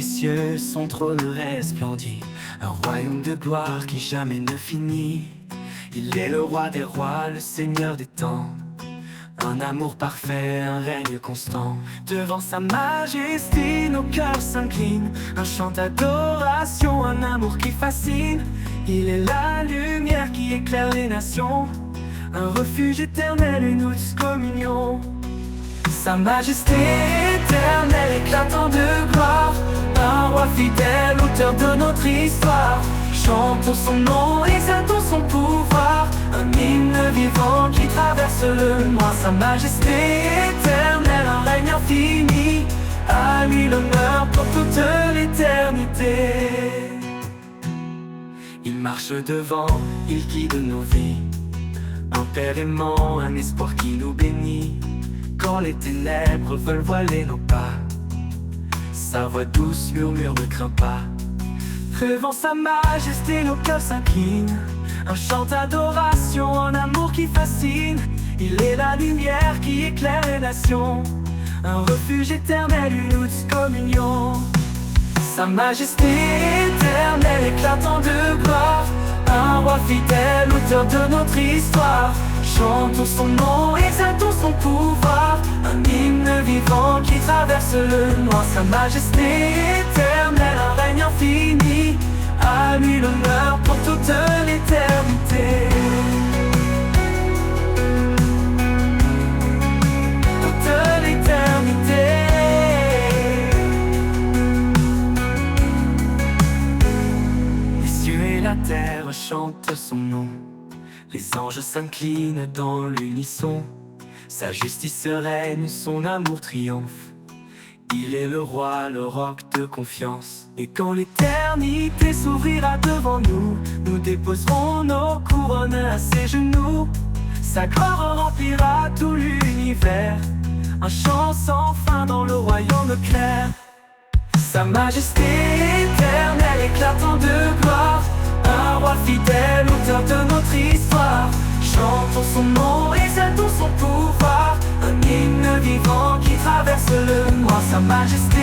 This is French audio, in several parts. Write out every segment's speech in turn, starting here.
cieux, son trône resplendit, un royaume de gloire qui jamais ne finit. Il est le roi des rois, le seigneur des temps, un amour parfait, un règne constant. Devant sa majesté, nos cœurs s'inclinent, un chant d'adoration, un amour qui fascine. Il est la lumière qui éclaire les nations, un refuge éternel, une douce communion. Sa majesté éternelle éclatant de gloire, un roi fidèle, auteur de notre histoire. Chantons son nom, exaltons son pouvoir, un hymne vivant qui traverse le noir. Sa majesté éternelle, un règne infini, à lui l'honneur pour toute l'éternité. Il marche devant, il guide nos vies, un père aimant, un espoir qui nous bénit. Quand les ténèbres veulent voiler nos pas, sa voix douce murmure ne crains pas. Devant sa majesté, nos cœurs s'inclinent, un chant d'adoration, un amour qui fascine. Il est la lumière qui éclaire les nations, un refuge éternel, une douce communion. Sa majesté éternelle éclatant de gloire, un roi fidèle, auteur de notre histoire. Chantons son nom, exaltons son pouvoir, un hymne vivant qui traverse le noir. Sa majesté éternelle, un règne infini, à lui l'honneur pour toute l'éternité. Toute l'éternité. Les cieux et la terre chantent son nom, les anges s'inclinent dans l'unisson. Sa justice règne, son amour triomphe. Il est le roi, le roc de confiance. Et quand l'éternité s'ouvrira devant nous, nous déposerons nos couronnes à ses genoux. Sa gloire remplira tout l'univers, un chant sans fin dans le royaume clair. Sa majesté éternelle éclatant de gloire, un roi fidèle, auteur de notre histoire. Chantons son nom, exaltons son pouvoir, un hymne vivant qui traverse le noir. Sa majesté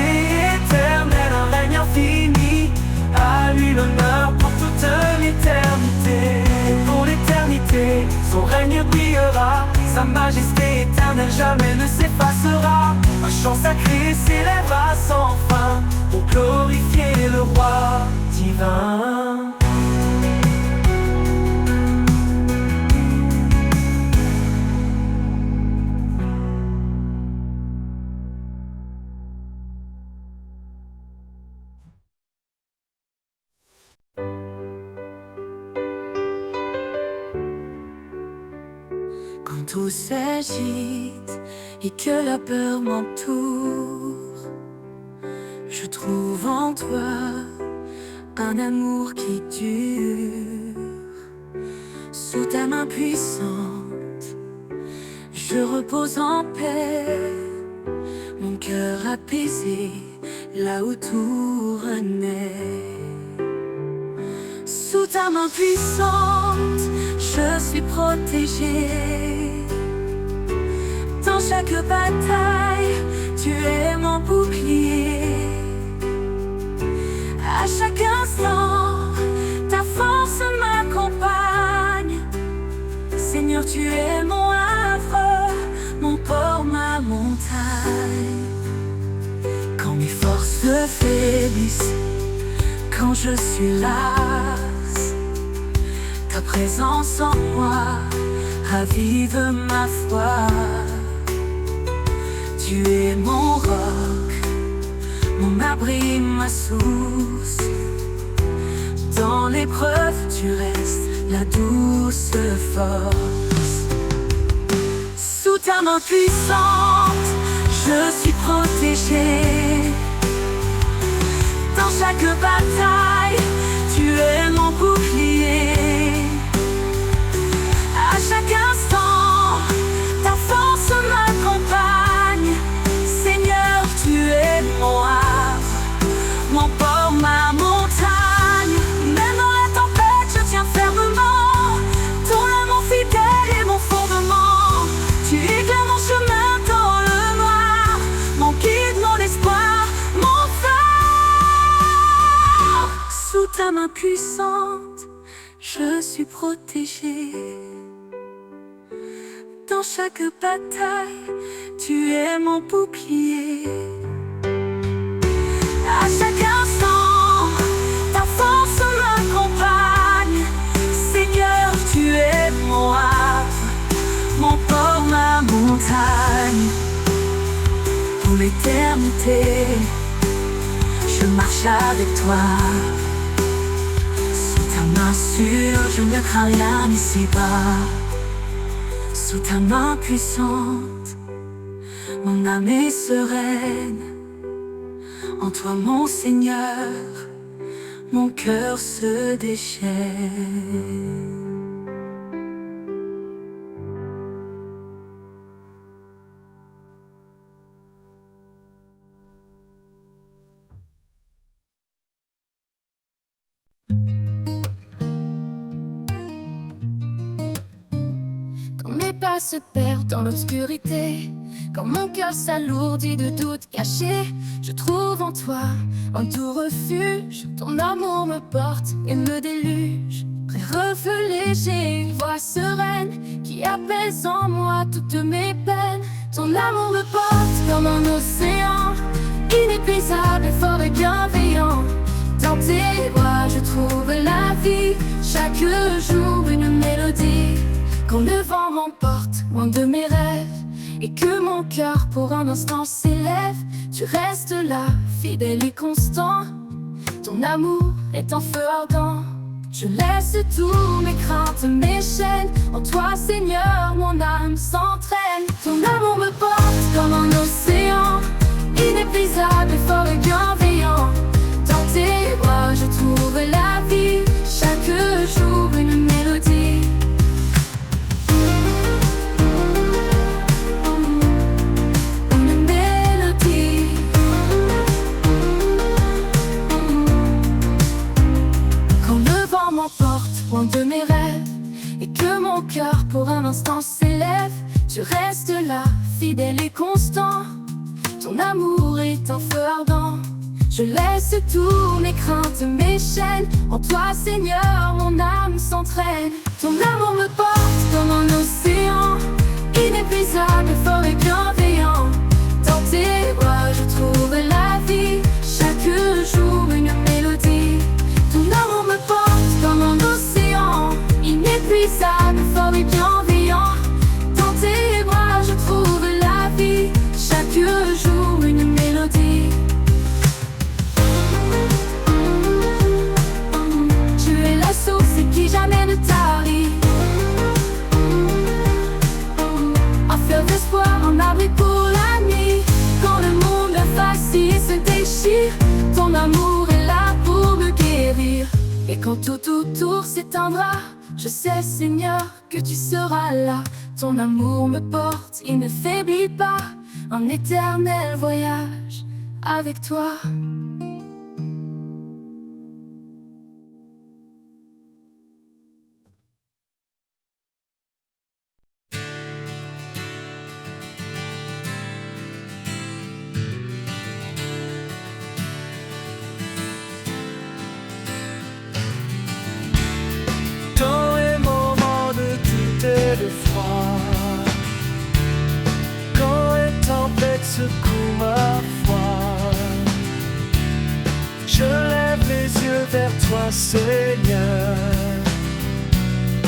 éternelle, un règne infini, à lui l'honneur pour toute l'éternité. Pour l'éternité, son règne brillera, sa majesté éternelle jamais ne s'effacera. Un chant sacré s'élèvera sans fin, pour glorifier le roi divin. Quand tout s'agite et que la peur m'entoure, je trouve en toi un amour qui dure. Sous ta main puissante, je repose en paix, mon cœur apaisé là où tout renaît. Sous ta main puissante, je suis protégée. Dans chaque bataille, tu es mon bouclier. À chaque instant, ta force m'accompagne. Seigneur, tu es mon havre, mon port, ma montagne. Quand mes forces faiblissent, quand je suis lasse, ta présence en moi ravive ma foi. Tu es mon roc, mon abri, ma source. Dans l'épreuve, tu restes la douce force. Sous ta main puissante, je suis protégée. Dans chaque bataille, tu es mon bouclier. À chaque instant, ta force m'accompagne. Seigneur, tu es mon havre, mon port, ma montagne. Même dans la tempête, je tiens fermement. Ton amour fidèle est mon fondement. Tu éclaires mon chemin dans le noir, mon guide, mon espoir, mon phare. main puissante, je suis protégée. Dans chaque bataille, tu es mon bouclier. À chaque instant, ta force m'accompagne. Seigneur, tu es mon havre, mon port, ma montagne. Pour l'éternité, je marche avec toi. Sous ta main sûre, je ne crains rien ici-bas. Sous ta main puissante, mon âme est sereine. En toi, mon Seigneur, mon cœur se déchaîne. Mes pas se perdent dans l'obscurité, quand mon cœur s'alourdit de doutes cachés, je trouve en toi un doux refuge. Ton amour me porte et me déluge. Près reflet léger, une voix sereine qui apaise en moi toutes mes peines. Ton amour me porte comme un océan, inépuisable, fort et bienveillant. Dans tes bras je trouve la vie, chaque jour une mélodie. Quand le vent m'emporte loin de mes rêves et que mon cœur pour un instant s'élève, tu restes là, fidèle et constant. Ton amour est un feu ardent. Je laisse tous mes craintes, mes chaînes. En toi, Seigneur, mon âme s'entraîne. Ton amour me porte comme un océan, inépuisable, fort et bienveillant. Dans tes bras, je trouve la vie, chaque jour une mélodie. Loin de mes rêves et que mon cœur pour un instant s'élève, tu restes là, fidèle et constant. Ton amour est un feu ardent. Je laisse tous mes craintes, mes chaînes. En toi, Seigneur, mon âme s'entraîne. Ton amour me porte comme un océan, inépuisable, fort et bienveillant. Dans tes bras, je trouve la vie, chaque jour une mélodie. Ton amour me porte comme un océan, inépuisable, fort et bienveillant. Dans tes bras, je trouve la vie, chaque jour une mélodie. Tu es la source qui jamais ne tarit, un fleuve d'espoir, un abri pour la nuit. Quand le monde facile se déchire, ton amour est là pour me guérir. Et quand tout autour s'éteindra, je sais, Seigneur, que tu seras là. Ton amour me porte, il ne faiblit pas. Un éternel voyage avec toi. De froid, quand les tempêtes secouent ma foi, je lève les yeux vers toi, Seigneur,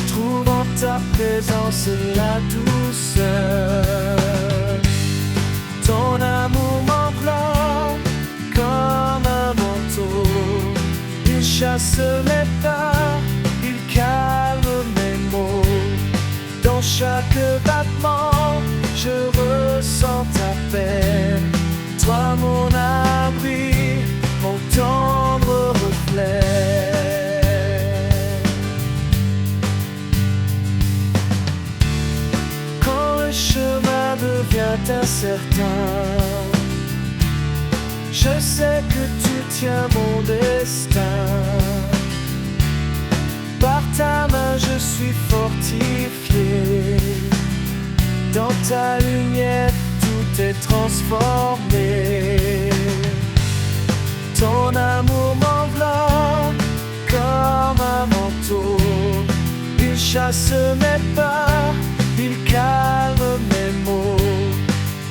trouve en ta présence la douceur. Ton amour m'enveloppe comme un manteau, il chasse mes peurs, il calme mes maux. Dans chaque battement, je ressens ta paix. Toi mon abri, mon tendre reflet. Quand le chemin devient incertain, je sais que tu tiens mon destin. Par ta main je suis fortifié, dans ta lumière tout est transformé. Ton amour m'enveloppe chasse mes peurs, il calme mes maux.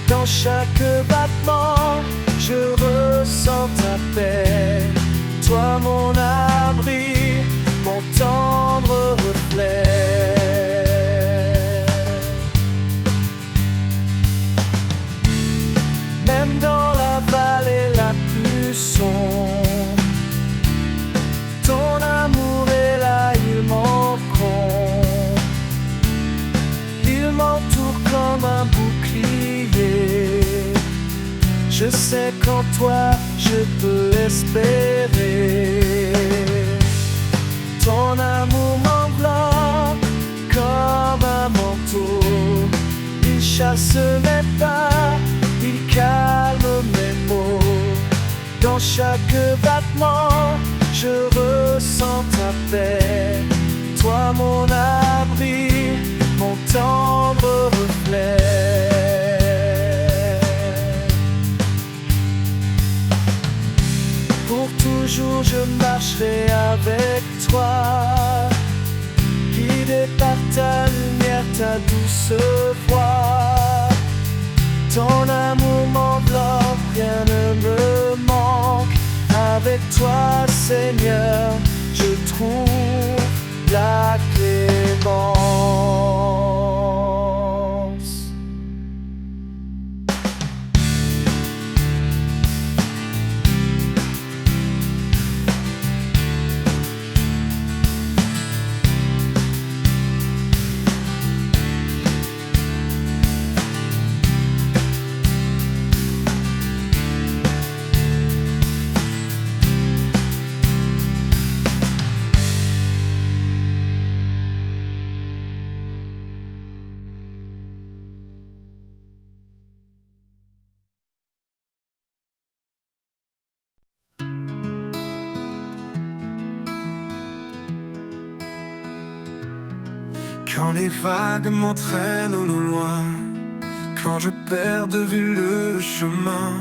Dans chaque battement, je ressens ta paix. Toi mon abri, mon tendre reflet. Même dans la vallée la plus sombre, ton amour est là, il m'encombre. Il m'entoure comme un bouclier. Je sais qu'en toi je peux espérer. Ton amour m'enveloppe comme un manteau. Il chasse mes peurs, il calme mes maux. Dans chaque battement, je ressens ta paix. Toi mon abri, mon tendre reflet. Pour toujours je marcherai avec toi, guidé par ta lumière, ta douce voix. Ton amour m'enveloppe, rien ne me manque. Avec toi, Seigneur, je trouve la clémence. Quand les vagues m'entraînent au loin, quand je perds de vue le chemin,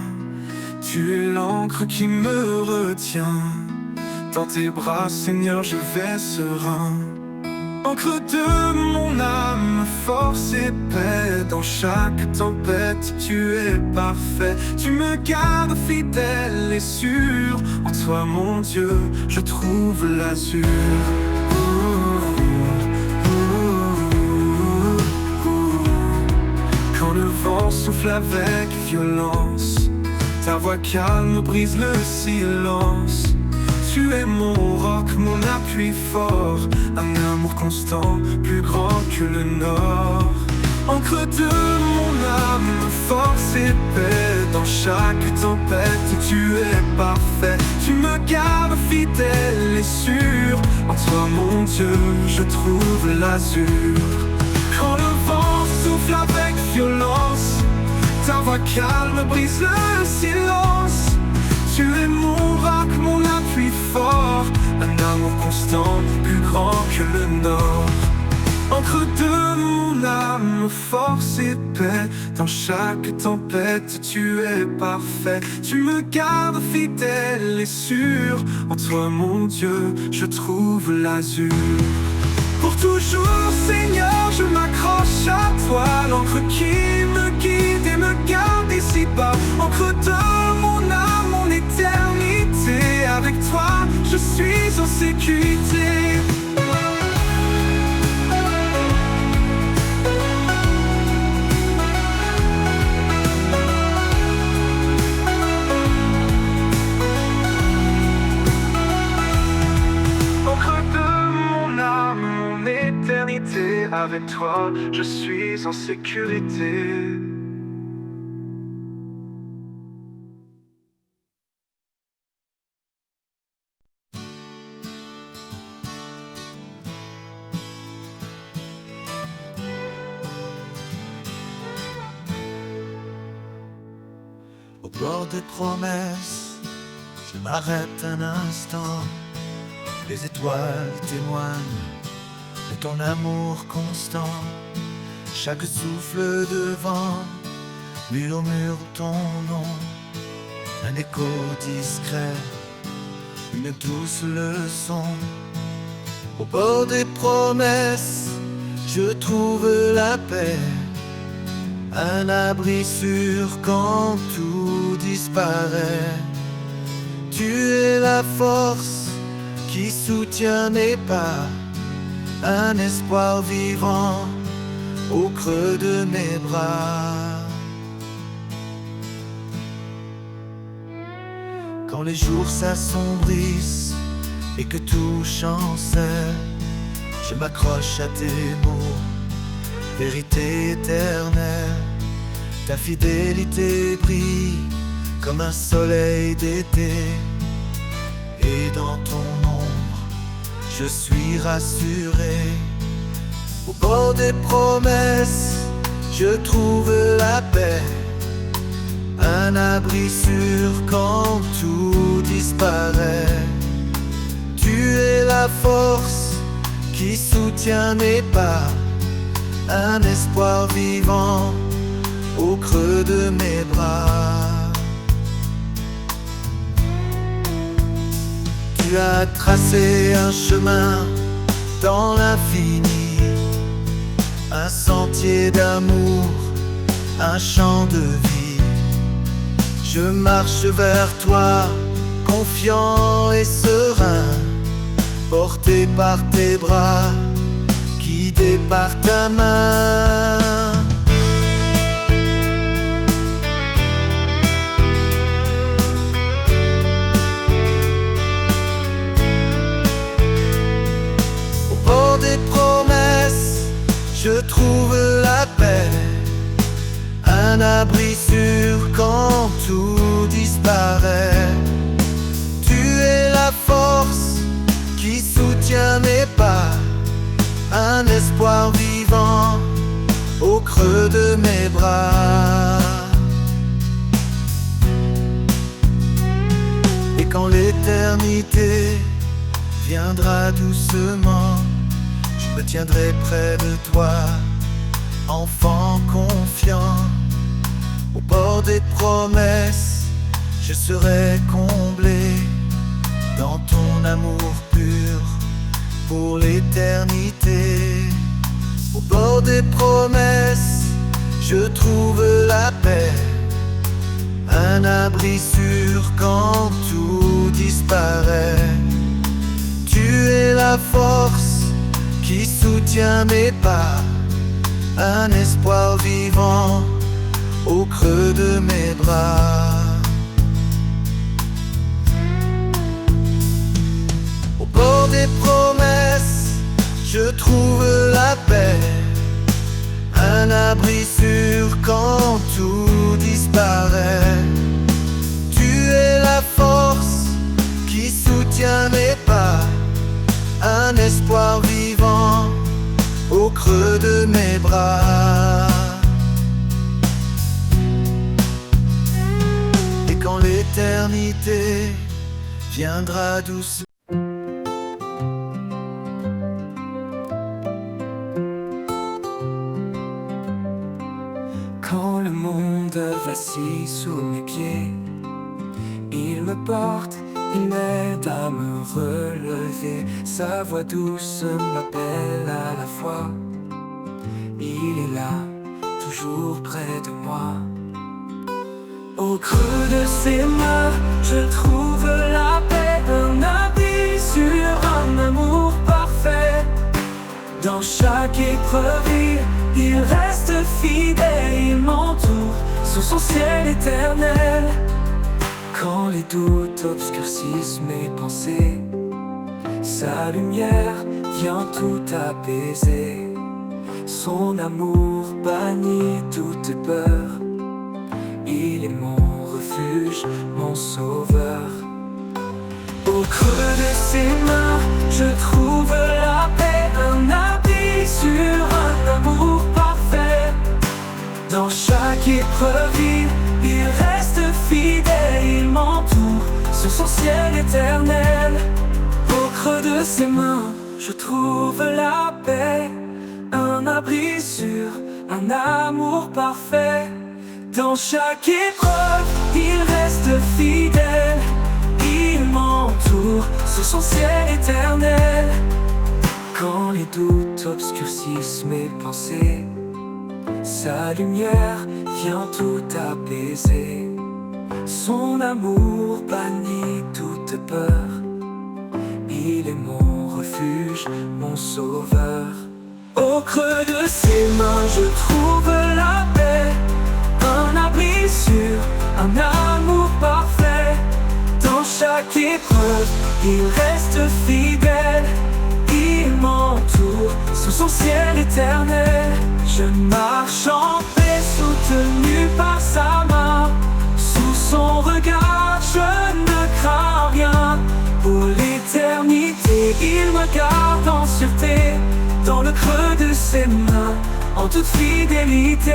tu es l'encre qui me retient. Dans tes bras, Seigneur, je vais serein. Encre de mon âme, force et paix. Dans chaque tempête, tu es parfait. Tu me gardes fidèle et sûr. En toi, mon Dieu, je trouve l'azur. Quand le vent souffle avec violence, ta voix calme brise le silence. Tu es mon roc, mon appui fort, un amour constant, plus grand que le nord. Encre de mon âme, force et paix. Dans chaque tempête, tu es parfait. Tu me gardes fidèle et sûr. En toi, mon Dieu, je trouve l'azur. Quand le vent souffle avec violence, ta voix calme brise le silence. Tu es mon roc, mon appui fort, un amour constant, plus grand que le nord. Encre de mon âme, force et paix. Dans chaque tempête, tu es parfait. Tu me gardes fidèle et sûr. En toi, mon Dieu, je trouve l'azur. Pour toujours, Seigneur, je m'accroche à toi. L'encre qui me guide et me garde ici-bas. Encre de mon âme, mon éternité. Avec toi, je suis en sécurité. Avec toi, je suis en sécurité. Au bord des promesses, je m'arrête un instant. Les étoiles témoignent de ton amour constant. Chaque souffle de vent murmure ton nom. Un écho discret, une douce leçon. Au bord des promesses, je trouve la paix, un abri sûr quand tout disparaît. Tu es la force qui soutient mes pas, un espoir vivant au creux de mes bras. Quand les jours s'assombrissent et que tout chancelle, je m'accroche à tes mots, vérité éternelle. Ta fidélité brille comme un soleil d'été, et dans ton ombre, je suis rassuré. Au bord des promesses, je trouve la paix, un abri sûr quand tout disparaît. Tu es la force qui soutient mes pas, un espoir vivant au creux de mes bras. Tu as tracé un chemin dans l'infini, un sentier d'amour, un champ de vie. Je marche vers toi, confiant et serein, porté par tes bras, guidé par ta main. Au bord des promesses, je trouve la paix, un abri sûr quand tout disparaît. Tu es la force qui soutient mes pas, un espoir vivant au creux de mes bras. Et quand l'éternité viendra doucement, je me tiendrai près de toi, enfant confiant. Au bord des promesses, je serai comblé dans ton amour pur pour l'éternité. Au bord des promesses, je trouve la paix, un abri sûr quand tout disparaît. Tu es la force qui soutient mes pas, un espoir vivant au creux de mes bras. Au bord des promesses, je trouve la paix, un abri sûr quand tout disparaît. Tu es la force qui soutient mes pas, un espoir vivant au creux de mes bras. Et quand l'éternité viendra doucement, quand le monde vacille sous mes pieds, il me porte, il m'aide à me relever. Sa voix douce m'appelle à la fois. Il est là, toujours près de moi. Au creux de ses mains, je trouve la paix, un abri sur un amour parfait. Dans chaque épreuve, il reste fidèle, il m'entoure sous son ciel éternel. Quand les doutes obscurcissent mes pensées, sa lumière vient tout apaiser. Son amour bannit toute peur, il est mon refuge, mon sauveur. Au creux de ses mains, je trouve la paix, un abri sur un amour parfait. Dans chaque épreuve, il reste fidèle, il m'entoure sur son ciel éternel. Au creux de ses mains, je trouve la paix, un abri sûr, un amour parfait. Dans chaque épreuve, il reste fidèle, il m'entoure sur son ciel éternel. Quand les doutes obscurcissent mes pensées, sa lumière vient tout apaiser. Son amour bannit toute peur. Il est mon refuge, mon sauveur. Au creux de ses mains je trouve la paix, un abri sûr, un amour parfait. Dans chaque épreuve, il reste fidèle. Il m'entoure sous son ciel éternel. Je marche en paix, soutenu par sa main. Sous son regard, je ne crains rien. Pour l'éternité, il me garde en sûreté. Dans le creux de ses mains, en toute fidélité.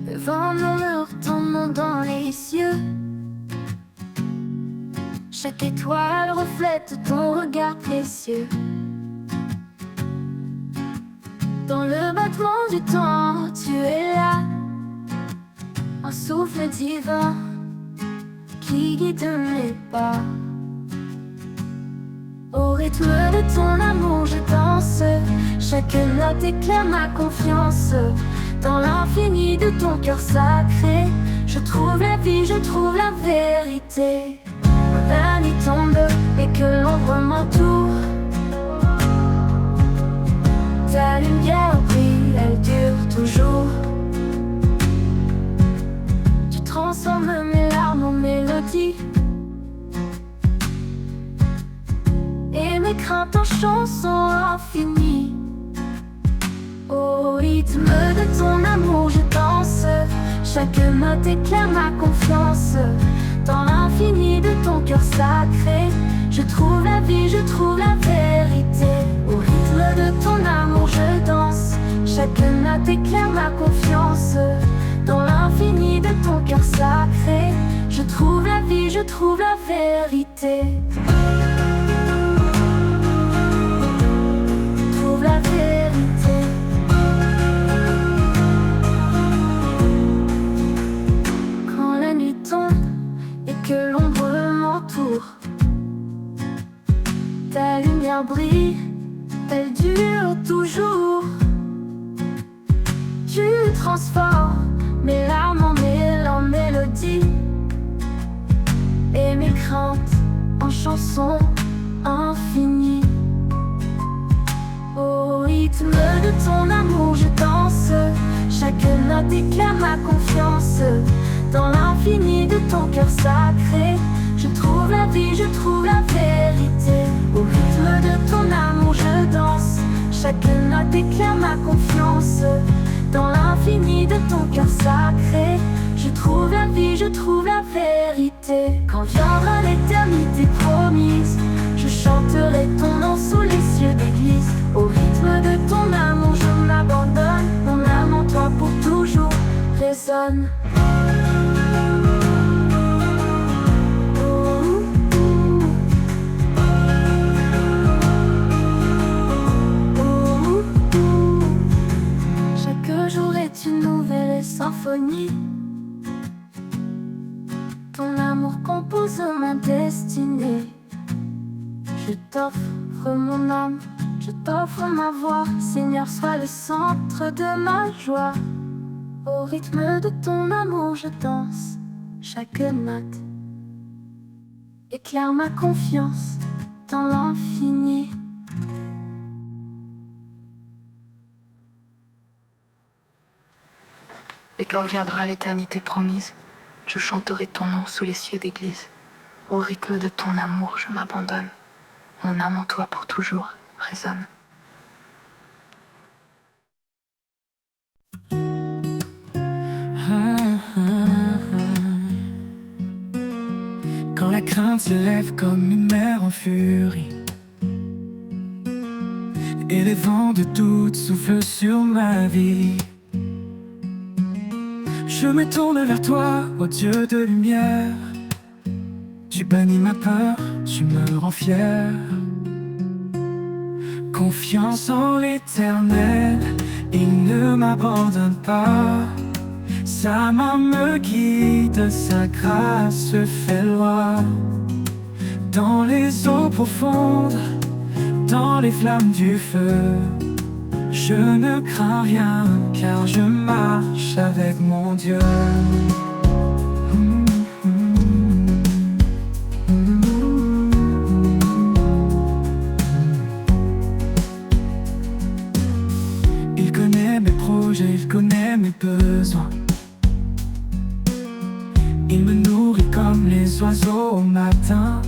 Le vent murmure ton nom dans les cieux. Chaque étoile reflète ton regard précieux. Dans le battement du temps, tu es là. Un souffle divin qui guide mes pas. Au rythme de ton amour, je danse. Chaque note éclaire ma confiance. Dans l'infini de ton cœur sacré, je trouve la vie, je trouve la vérité. La nuit tombe et que l'ombre m'entoure. Ta lumière brille, elle dure toujours. Tu transformes mes larmes en mélodie et mes craintes en chansons infinies. Au rythme de ton amour je danse. Chaque note éclaire ma confiance. Dans l'infini de ton cœur sacré, je trouve la vie, je trouve la vérité. Au rythme de ton amour je danse. Chaque note éclaire ma confiance. Dans l'infini de ton cœur sacré, je trouve la vie, je trouve la vérité. Trouve la vérité. Que l'ombre m'entoure, ta lumière brille, elle dure toujours. Tu transformes mes larmes en mélodie et mes craintes en chansons infinies. Au rythme de ton amour je danse. Chaque note éclaire ma confiance. Dans l'infini de ton cœur sacré, je trouve la vie, je trouve la vérité. Au rythme de ton amour je danse. Chaque note éclaire ma confiance. Dans l'infini de ton cœur sacré, je trouve la vie, je trouve la vérité. Quand viendra l'éternité promise, je chanterai ton nom sous les cieux d'église. Au rythme de ton amour je m'abandonne. Mon âme en toi pour toujours résonne. Chaque jour est une nouvelle symphonie. Ton amour compose ma destinée. Je t'offre mon âme, je t'offre ma voix. Seigneur, sois le centre de ma joie. Au rythme de ton amour je danse. Chaque note éclaire ma confiance dans l'infini. Et quand viendra l'éternité promise, je chanterai ton nom sous les cieux d'église. Au rythme de ton amour, je m'abandonne. Mon âme en toi pour toujours résonne. Quand la crainte se lève comme une mer en furie, et les vents de doute soufflent sur ma vie. Je me tourne vers toi, ô Dieu de lumière. Tu bannis ma peur, tu me rends fier. Confiance en l'Éternel, il ne m'abandonne pas. Sa main me guide, sa grâce fait loi. Dans les eaux profondes, dans les flammes du feu, je ne crains rien, car je marche avec mon Dieu. Il connaît mes projets, il connaît mes besoins. Il me nourrit comme les oiseaux au matin.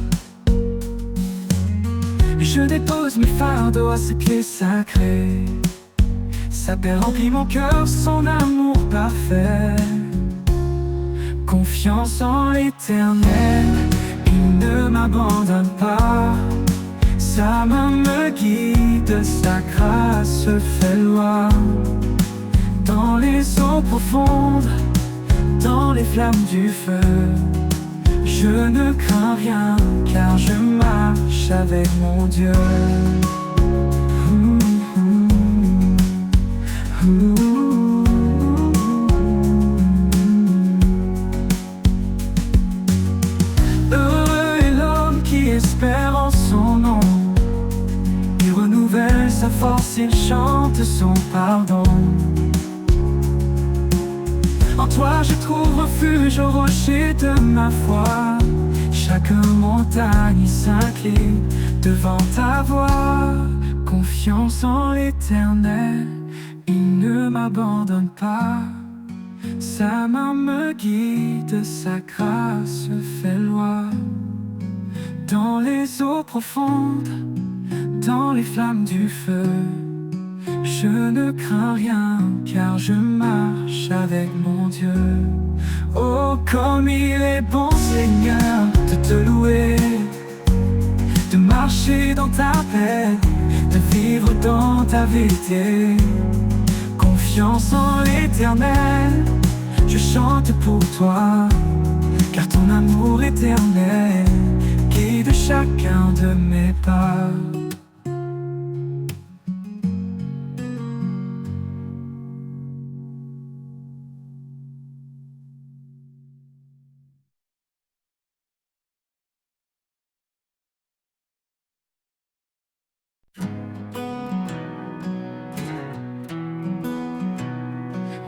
Je dépose mes fardeaux à ses pieds sacrés. Sa paix remplit mon cœur, son amour parfait. Confiance en l'Éternel, il ne m'abandonne pas. Sa main me guide, sa grâce fait loi. Dans les eaux profondes, dans les flammes du feu, je ne crains rien, car je marche avec mon Dieu. Heureux est l'homme qui espère en son nom. Il renouvelle sa force, il chante son pardon. En toi je trouve refuge au rocher de ma foi. Chaque montagne s'incline devant ta voix. Confiance en l'Éternel, il ne m'abandonne pas. Sa main me guide, sa grâce fait loi. Dans les eaux profondes, dans les flammes du feu, je ne crains rien, car je marche avec mon Dieu. Oh, comme il est bon, Seigneur, de te louer, de marcher dans ta paix, de vivre dans ta vérité. Confiance en l'Éternel, je chante pour toi, car ton amour éternel guide chacun de mes pas.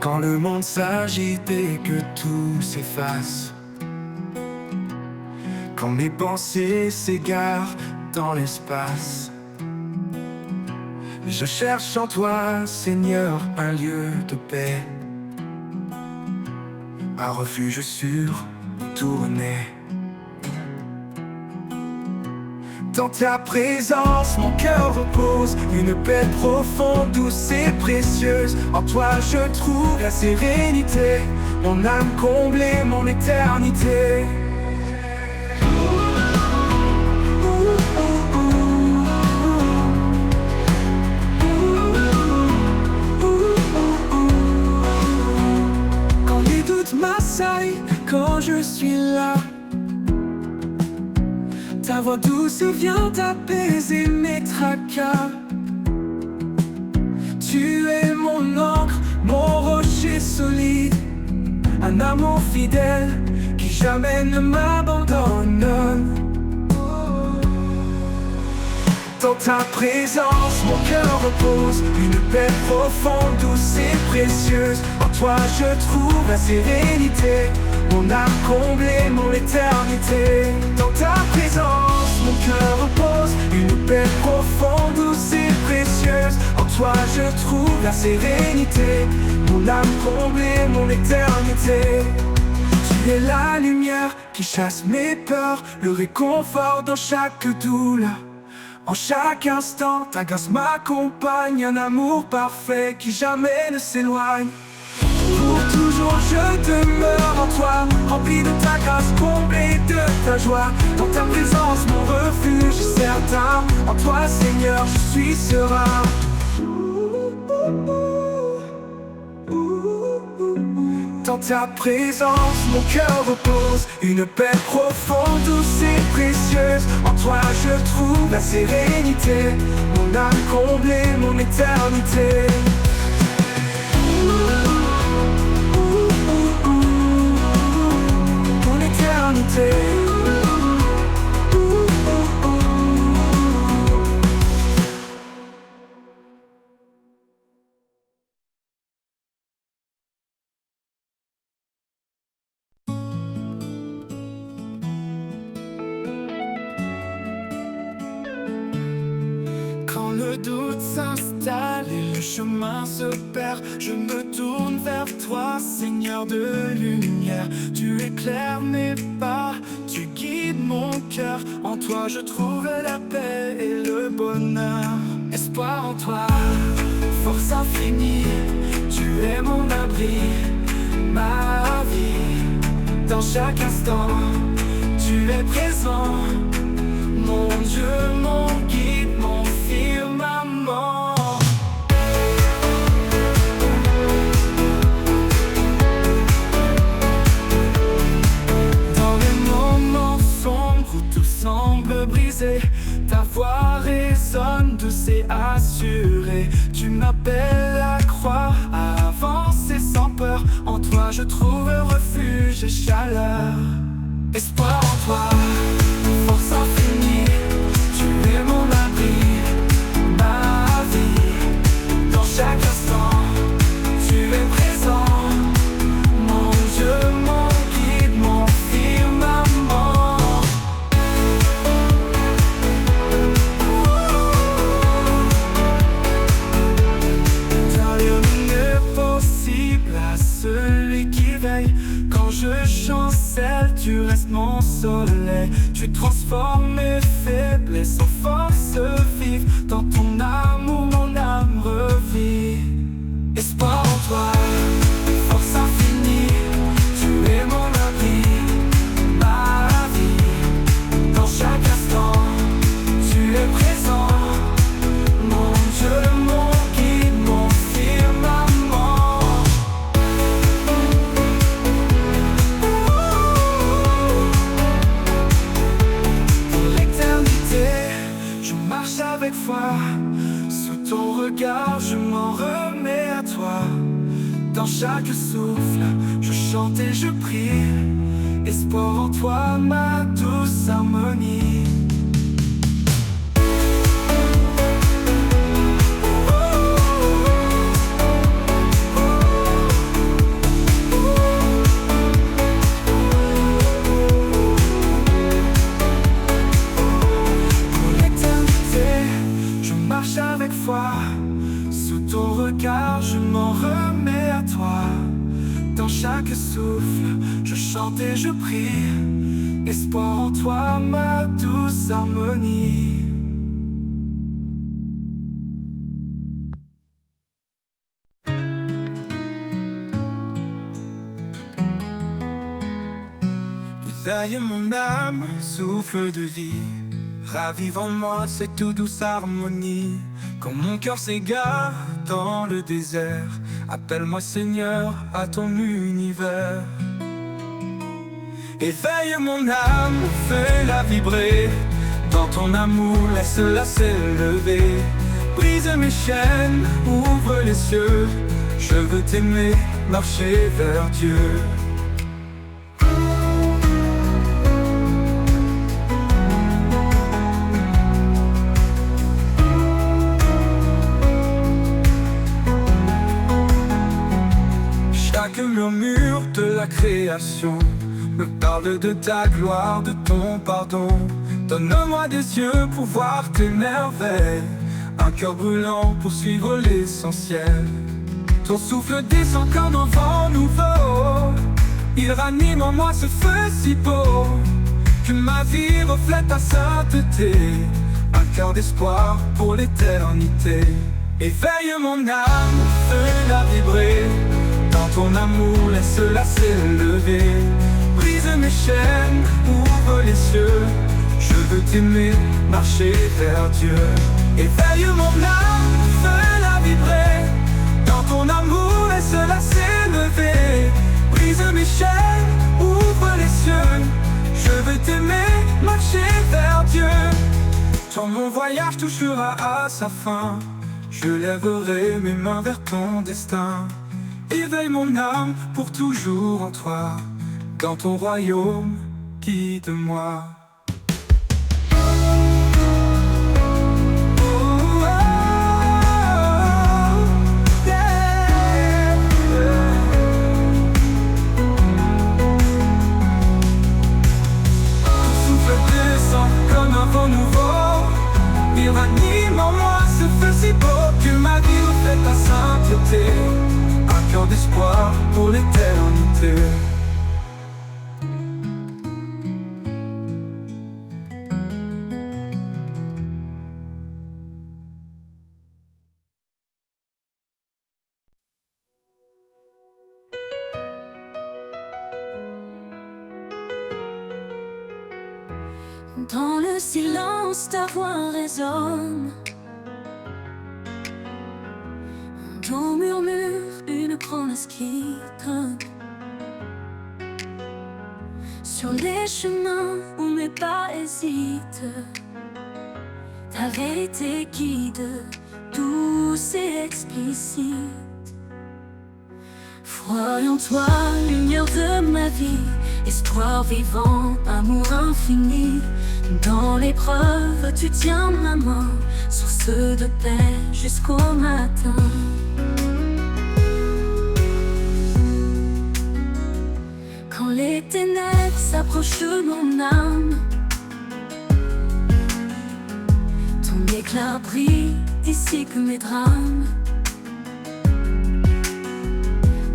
Quand le monde s'agite et que tout s'efface, quand mes pensées s'égarent dans l'espace, je cherche en toi, Seigneur, un lieu de paix, un refuge sûr où tourner. Dans ta présence, mon cœur repose, une paix profonde, douce et précieuse. En toi je trouve la sérénité, mon âme comblée, mon éternité. Quand les doutes m'assaillent, quand je suis là, ta voix douce vient apaiser mes tracas. Tu es mon ancre, mon rocher solide, un amour fidèle qui jamais ne m'abandonne. Dans ta présence, mon cœur repose, une paix profonde, douce et précieuse. En toi je trouve la sérénité, mon âme comblée, mon éternité. Dans ta présence, mon cœur repose, une paix profonde, douce et précieuse. En toi je trouve la sérénité, mon âme comblée, mon éternité. Tu es la lumière qui chasse mes peurs, le réconfort dans chaque douleur. En chaque instant, ta grâce m'accompagne, un amour parfait qui jamais ne s'éloigne. Pour toujours je demeure en toi, rempli de ta grâce, comblé de ta joie. Dans ta présence, mon refuge est certain. En toi, Seigneur, je suis serein. Dans ta présence, mon cœur repose. Une paix profonde, douce et précieuse. En toi, je trouve la sérénité. Mon âme comblée, mon éternité. Mon éternité. Quand le doute s'installe et le chemin se perd, je me tourne vers toi, Seigneur de lumière. Tu éclaires mes pas, tu guides mon cœur. En toi je trouve la paix et le bonheur. Espoir en toi, force infinie. Tu es mon abri, ma vie. Dans chaque instant, tu es présent. Mon Dieu, mon guide, mon firmament. Dans les moments sombres où tout semble brisé, ta voix résonne douce et assurée. Tu m'appelles à croire, à avancer sans peur. En toi je trouve refuge et chaleur. Espoir en toi, force infinie. Tu es mon abri, ma vie. Dans chaque instant, tu es présent. Mon Dieu, mon guide, mon firmament. Rien n'est possible à celui qui veille. Quand je chancelle, tu restes mon soleil. Tu transformes mes faiblesses en force vive. Dans ton amour, mon âme revit. Espoir en toi, force infinie. Tu es mon abri, ma vie. Dans chaque instant, tu es présent. Mon Dieu, mon guide, mon firmament. Avec foi, sous ton regard je m'en remets à toi. Dans chaque souffle, je chante et je prie. Espoir en toi, ma douce harmonie. Avec foi, sous ton regard je m'en remets à toi. Dans chaque souffle, je chante et je prie. Espoir en toi, ma douce harmonie. Éveille mon âme, souffle de vie. Ravive en moi cette toute douce harmonie. Quand mon cœur s'égare dans le désert, appelle-moi Seigneur à ton univers. Éveille mon âme, fais-la vibrer. Dans ton amour, laisse-la s'élever. Brise mes chaînes, ouvre les cieux. Je veux t'aimer, marcher vers Dieu. Chaque murmure de la création me parle de ta gloire, de ton pardon. Donne-moi des yeux pour voir tes merveilles, un cœur brûlant pour suivre l'essentiel. Ton souffle descend comme un vent nouveau, il ranime en moi ce feu si beau. Que ma vie reflète ta sainteté, un cœur d'espoir pour l'éternité. Éveille mon âme, fais-la vibrer. Dans ton amour, laisse-la s'élever. Brise mes chaînes, ouvre les cieux. Je veux t'aimer, marcher vers Dieu. Éveille mon âme, fais-la vibrer. Dans ton amour, laisse-la s'élever. Brise mes chaînes, ouvre les cieux. Je veux t'aimer, marcher vers Dieu. Quand mon voyage touchera à sa fin, je lèverai mes mains vers ton destin. Éveille mon âme pour toujours en toi. Dans ton royaume, guide-moi. Ranime en moi ce feu si beau que ma vie reflète ta sainteté. Un cœur d'espoir pour l'éternité. Dans le silence, ta voix résonne. Ton murmure, une promesse qui donne. Sur les chemins où mes pas hésitent, ta vérité guide, douce et explicite. Foi en toi, lumière de ma vie, espoir vivant, amour infini. Dans l'épreuve, tu tiens ma main, source de paix jusqu'au matin. Quand les ténèbres s'approchent de mon âme, ton éclat brille, dissipe mes drames.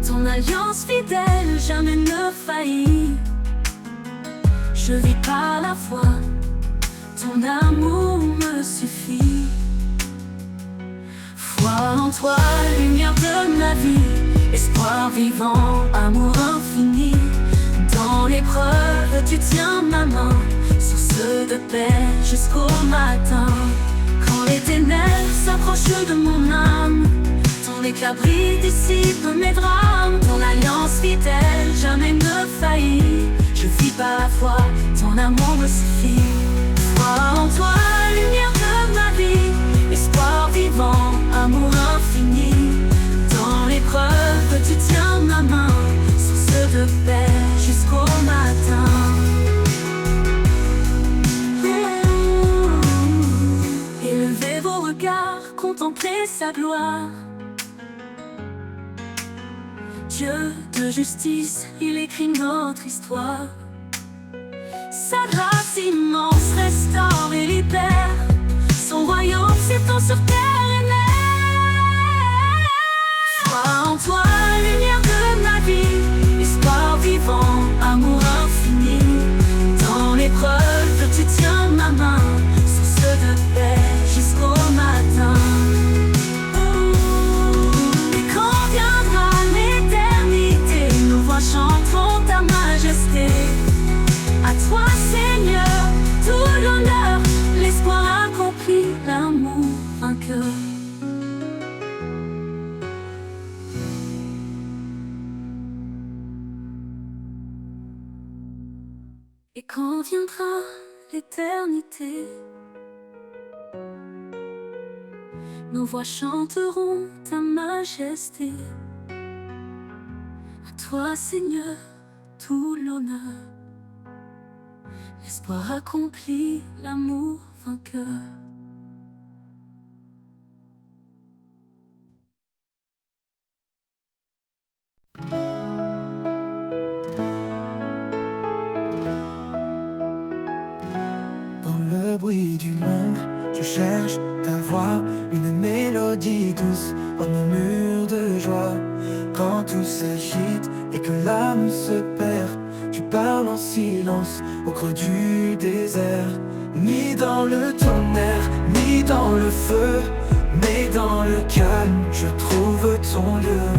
Ton alliance fidèle jamais ne faillit. Je vis par la foi, ton amour me suffit. Foi en toi, lumière de ma vie, espoir vivant, amour infini. Dans l'épreuve, tu tiens ma main, source de paix jusqu'au matin. Quand les ténèbres s'approchent de mon âme, ton éclat brille, dissipe mes drames. Ton alliance fidèle jamais ne faillit. Je vis par la foi, ton amour me suffit. Foi en toi, lumière de ma vie, espoir vivant, amour infini. Dans l'épreuve, tu tiens ma main, source de paix jusqu'au matin. Élevez vos regards, contemplez sa gloire. Dieu de justice, il écrit notre histoire. Sa grâce immense restaure et libère. Son royaume s'étend sur terre et mer. Foi en toi, lumière de ma vie, espoir vivant, amour infini. Dans l'épreuve, tu tiens ma main, source de paix jusqu'au matin. Et quand viendra l'éternité, nos voix chanteront ta majesté. À toi, Seigneur, tout l'honneur, l'espoir accompli, l'amour vainqueur. Et quand viendra l'éternité, nos voix chanteront ta majesté. À toi, Seigneur, tout l'honneur, l'espoir accompli, l'amour vainqueur. Dans le bruit du monde, je cherche ta voix, une mélodie douce, un murmure de joie. Quand tout s'agite et que l'âme se perd, tu parles en silence au creux du désert. Ni dans le tonnerre, ni dans le feu, mais dans le calme, je trouve ton lieu.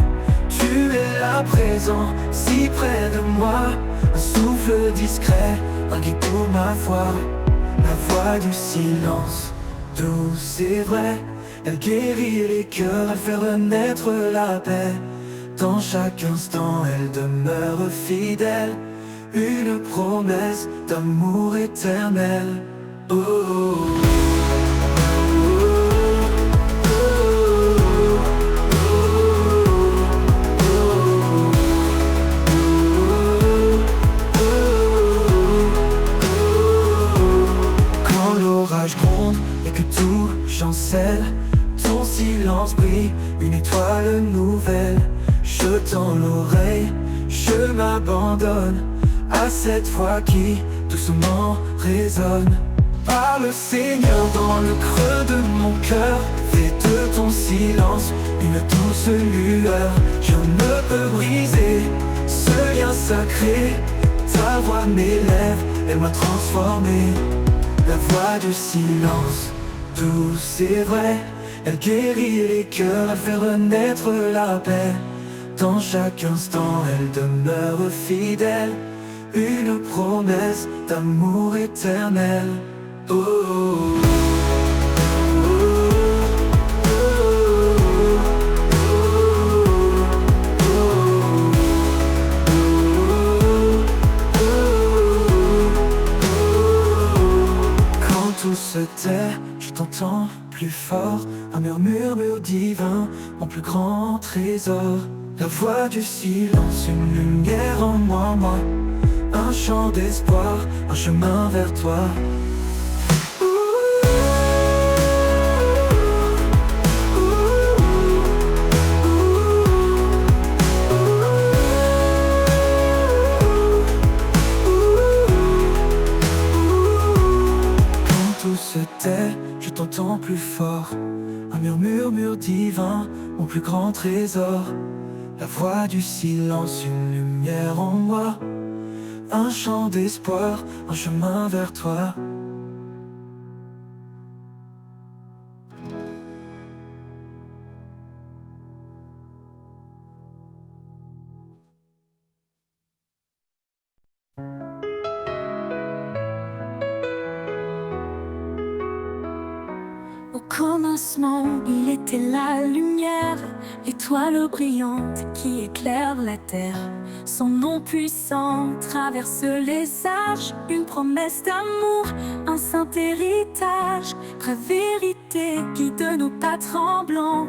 Tu es là présent, si près de moi. Un souffle discret, un guide pour ma foi. La voix du silence, douce et vraie. Elle guérit les cœurs, elle fait renaître la paix. Dans chaque instant, elle demeure fidèle. Une promesse d'amour éternel. Oh, oh, oh. Tout chancelle, ton silence brille, une étoile nouvelle. Je tends l'oreille, je m'abandonne à cette voix qui doucement résonne. Parle Seigneur dans le creux de mon cœur, fais de ton silence une douce lueur. Je ne peux briser ce lien sacré, ta voix m'élève, elle m'a transformé. La voix du silence, douce et vraie, elle guérit les cœurs, elle fait renaître la paix. Dans chaque instant, elle demeure fidèle. Une promesse d'amour éternel. Oh, oh, oh. Tout se tait, je t'entends plus fort. Un murmure divin, mon plus grand trésor. La voix du silence, une lumière en moi. Un chant d'espoir, un chemin vers toi. Je t'entends plus fort. Un murmure divin, mon plus grand trésor. La voix du silence, une lumière en moi. Un chant d'espoir, un chemin vers toi. Au commencement, il était la lumière, l'étoile brillante qui éclaire la terre. Son nom puissant traverse les âges, une promesse d'amour, un saint héritage. Vraie vérité guide nos pas tremblants.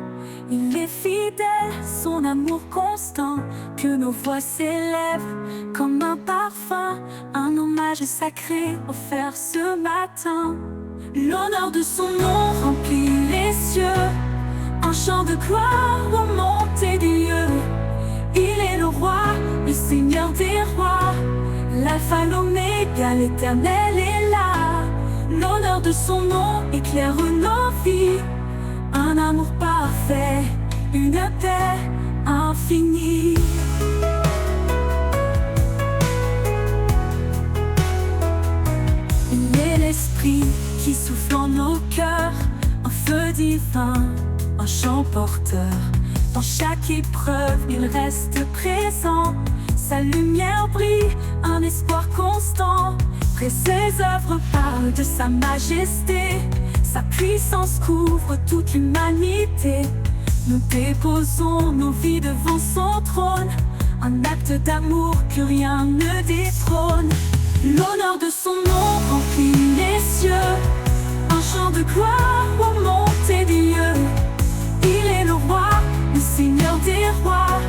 Il est fidèle, son amour constant, que nos voix s'élèvent comme un parfum, un hommage sacré offert ce matin. L'honneur de son nom remplit les cieux, un chant de gloire aux montées des lieux. Il est le roi, le seigneur des rois, l'alpha, l'oméga, l'éternel est là. L'honneur de son nom éclaire nos vies, un amour parfait, une paix infinie. Il est l'esprit qui souffle en nos cœurs, un feu divin, un chant porteur. Dans chaque épreuve, il reste présent. Sa lumière brille, un espoir constant. Près ses œuvres parlent de sa majesté. Sa puissance couvre toute l'humanité. Nous déposons nos vies devant son trône, un acte d'amour que rien ne détrône. L'honneur de son nom remplit les cieux, un chant de gloire aux montées des lieux. Il est le roi, le seigneur des rois,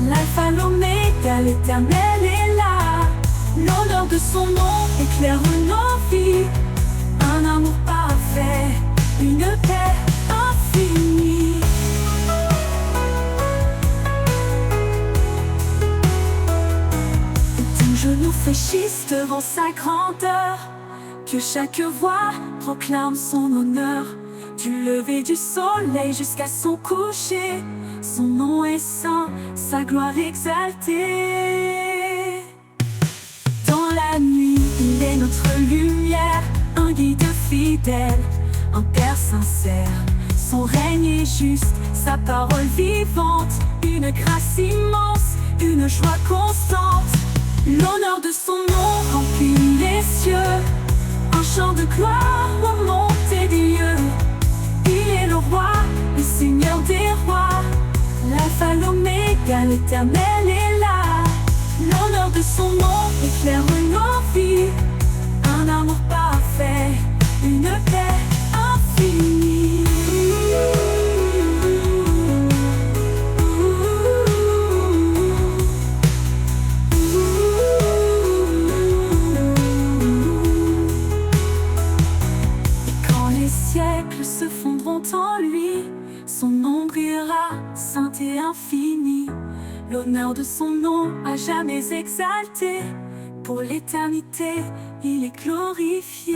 l'alpha, l'oméga, l'éternel est là. L'honneur de son nom éclaire nos vies, un amour parfait, une paix infinie. Tout genou fléchisse devant sa grandeur, que chaque voix proclame son honneur. Du lever du soleil jusqu'à son coucher, son nom est saint, sa gloire exaltée. Dans la nuit, il est notre lumière, un guide fidèle, un père sincère. Son règne est juste, sa parole vivante, une grâce immense, une joie constante. L'honneur de son nom remplit les cieux, un chant de gloire aux montées des lieux. Il est le roi, le seigneur des rois, l'alpha, l'oméga, l'éternel est là. L'honneur de son nom éclaire nos vies, un amour parfait, une paix infinie. Et quand les siècles se fondront en lui, son nom brillera, saint et infini. L'honneur de son nom à jamais exalté, pour l'éternité, il est glorifié.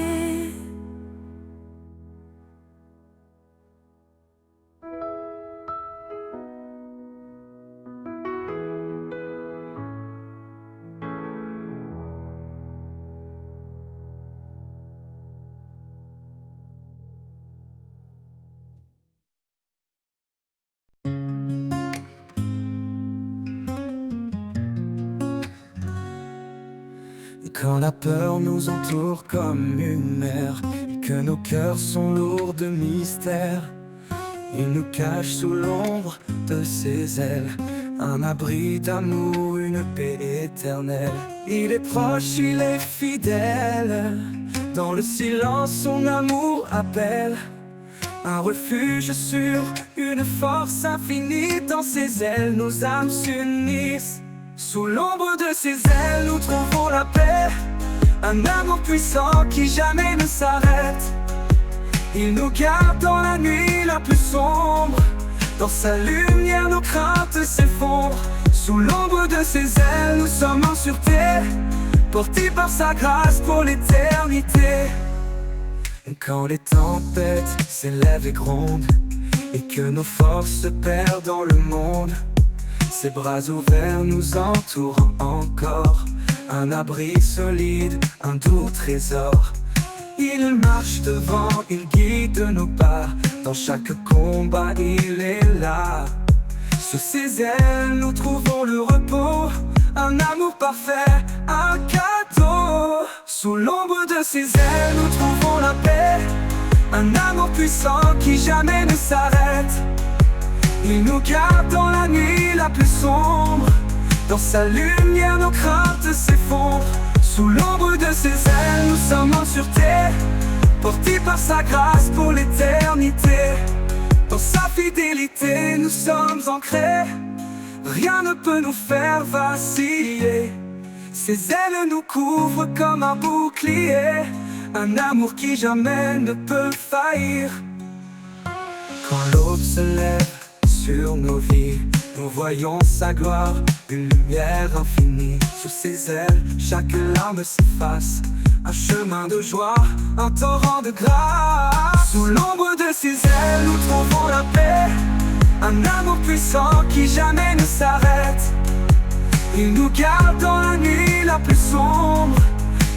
Quand la peur nous entoure comme une mer, et que nos cœurs sont lourds de mystère, il nous cache sous l'ombre de ses ailes, un abri d'amour, une paix éternelle. Il est proche, il est fidèle, dans le silence son amour appelle. Un refuge sûr, une force infinie, dans ses ailes nos âmes s'unissent. Sous l'ombre de ses ailes nous trouvons la paix, un amour puissant qui jamais ne s'arrête. Il nous garde dans la nuit la plus sombre, dans sa lumière nos craintes s'effondrent. Sous l'ombre de ses ailes nous sommes en sûreté, portés par sa grâce pour l'éternité. Quand les tempêtes s'élèvent et grondent, et que nos forces se perdent dans le monde, ses bras ouverts nous entourent encore, un abri solide, un doux trésor. Il marche devant, il guide nos pas, dans chaque combat il est là. Sous ses ailes nous trouvons le repos, un amour parfait, un cadeau. Sous l'ombre de ses ailes nous trouvons la paix, un amour puissant qui jamais ne s'arrête. Il nous garde dans la nuit la plus sombre, dans sa lumière nos craintes s'effondrent. Sous l'ombre de ses ailes nous sommes en sûreté, portés par sa grâce pour l'éternité. Dans sa fidélité nous sommes ancrés, rien ne peut nous faire vaciller. Ses ailes nous couvrent comme un bouclier, un amour qui jamais ne peut faillir. Quand l'aube se lève sur nos vies, nous voyons sa gloire, une lumière infinie. Sous ses ailes, chaque larme s'efface, un chemin de joie, un torrent de grâce. Sous l'ombre de ses ailes, nous trouvons la paix, un amour puissant qui jamais ne s'arrête. Il nous garde dans la nuit la plus sombre,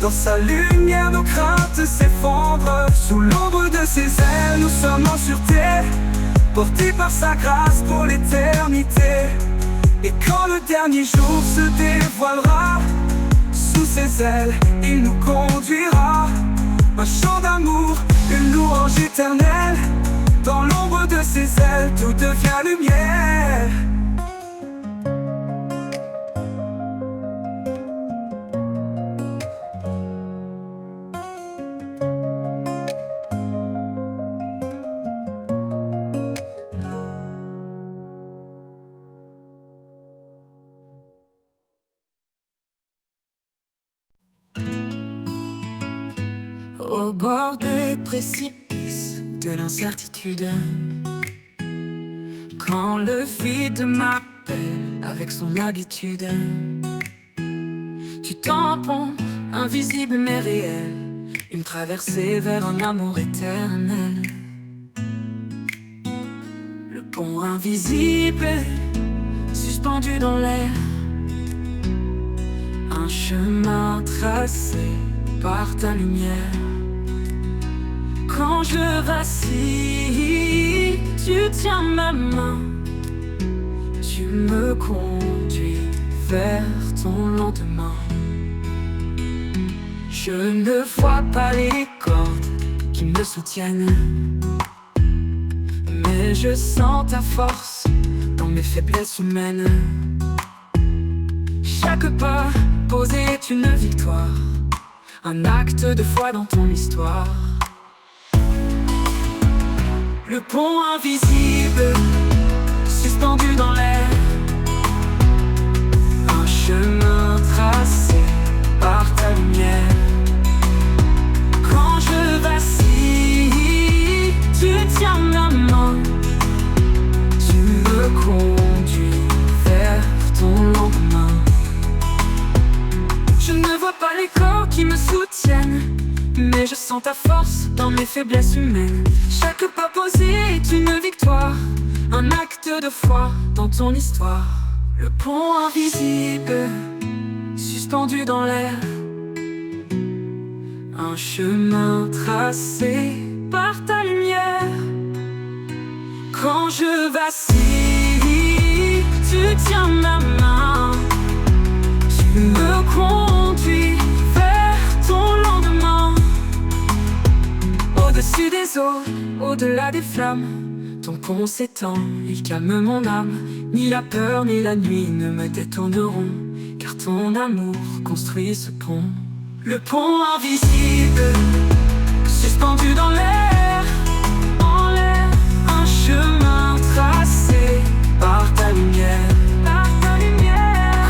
dans sa lumière nos craintes s'effondrent. Sous l'ombre de ses ailes, nous sommes en sûreté, portés par sa grâce pour l'éternité. Et quand le dernier jour se dévoilera, sous ses ailes, il nous conduira. Un chant d'amour, une louange éternelle, dans l'ombre de ses ailes, tout devient lumière. Au bord des précipices de l'incertitude, quand le vide m'appelle avec son habitude, tu tampons, invisible mais réel, une traversée vers un amour éternel. Le pont invisible, suspendu dans l'air, un chemin tracé par ta lumière. Quand je vacille, tu tiens ma main, tu me conduis vers ton lendemain. Je ne vois pas les cordes qui me soutiennent, mais je sens ta force dans mes faiblesses humaines. Chaque pas posé est une victoire, un acte de foi dans ton histoire. Le pont invisible, suspendu dans l'air, un chemin tracé par ta lumière. Quand je vacille, tu tiens ma main, tu me conduis vers ton lendemain. Je ne vois pas les corps qui me soutiennent, mais je sens ta force dans mes faiblesses humaines. Chaque pas posé est une victoire, un acte de foi dans ton histoire. Le pont invisible, suspendu dans l'air, un chemin tracé par ta lumière. Quand je vacille, tu tiens ma main, tu me conduis vers ton lendemain. Au-dessus des eaux, au-delà des flammes, ton pont s'étend, il calme mon âme. Ni la peur ni la nuit ne me détourneront, car ton amour construit ce pont. Le pont invisible, suspendu dans l'air, en l'air, un chemin tracé par ta lumière.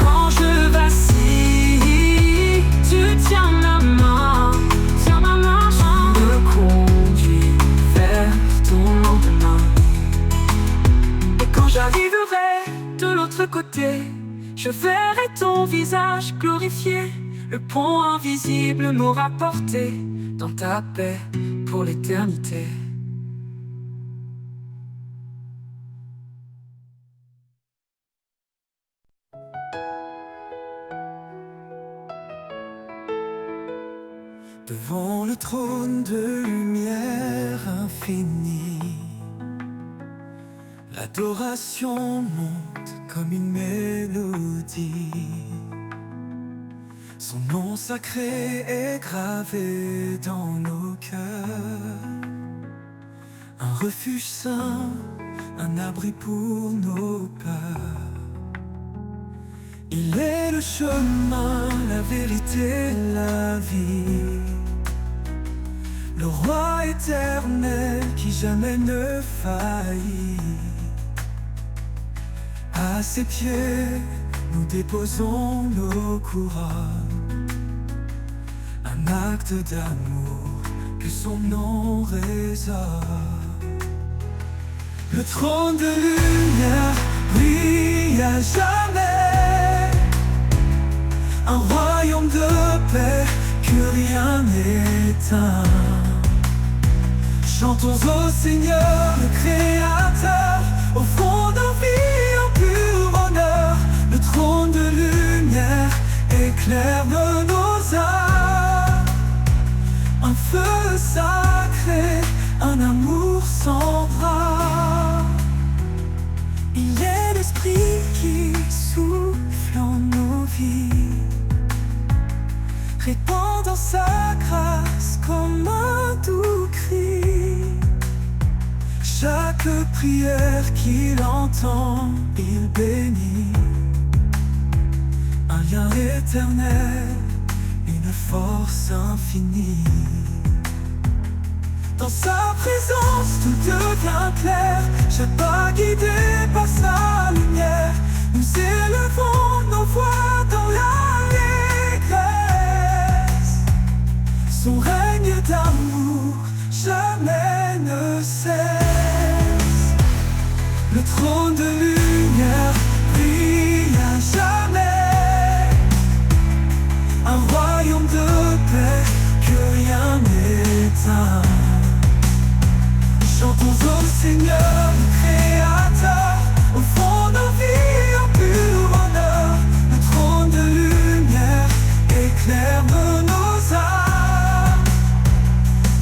Quand je vacille, tu tiens ma main, tu me conduis vers ton lendemain. Et quand j'arriverai de l'autre côté, je verrai ton visage glorifié. Le pont invisible m'aura porté dans ta paix pour l'éternité. Devant le trône de lumière infinie, l'adoration monte comme une mélodie. Son nom sacré est gravé dans nos cœurs, un refuge saint, un abri pour nos peurs. Il est le chemin, la vérité, la vie, le roi éternel qui jamais ne faillit. À ses pieds, nous déposons nos couronnes, un acte d'amour que son nom résonne. Le trône de lumière brille à jamais, un royaume de paix que rien n'éteint. Chantons au Seigneur, le Créateur, au fond de nos vies en pur honneur. Le trône de lumière éclaire de nos âmes, un feu sacré, un amour sans bras. Il est l'esprit qui souffle en nos vies, répandant sa grâce comme un doux cri. Chaque prière qu'il entend, il bénit. Un lien éternel, une force infinie. Dans sa présence, tout devient clair. Chaque pas guidé par sa lumière. Nous élevons nos voix dans l'allégresse. Son règne d'amour jamais ne cesse. Le trône de lumière brille à jamais, un royaume de paix que rien n'éteint. Chantons au Seigneur, le Créateur, au fond de nos vies en pur honneur. Le trône de lumière éclaire de nos âmes,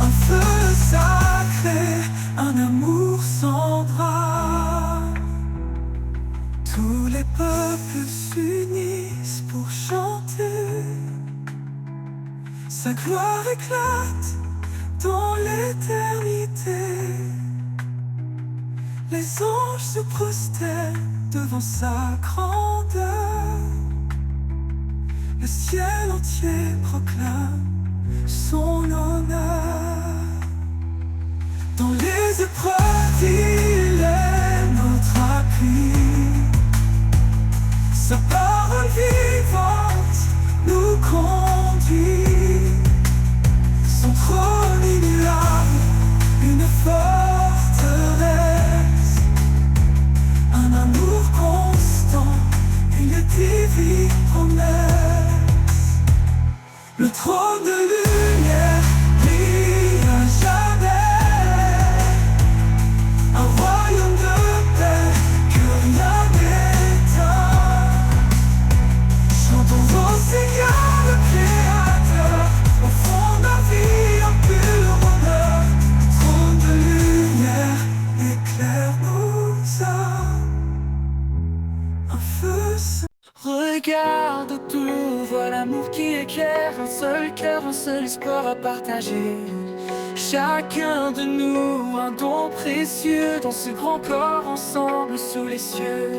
un feu sacré, un amour sans Sa gloire éclate dans l'éternité. Les anges se prosternent devant sa grandeur. Le ciel entier proclame son honneur. Dans les épreuves, il est notre appui. Sa parole vivante nous conduit. Son trône immuable, une forteresse, un amour constant, une divine promesse. Le trône de lumière brille à jamais, un royaume de paix que rien n'éteint. Chantons au Seigneur le Créateur, offrons la vie en pur honneur. Trône de lumière, éclaire nos âmes, un feu saint. Regarde autour, vois l'amour qui éclaire. Un seul cœur, un seul espoir à partager. Chacun de nous, un don précieux dans ce grand corps ensemble sous les cieux.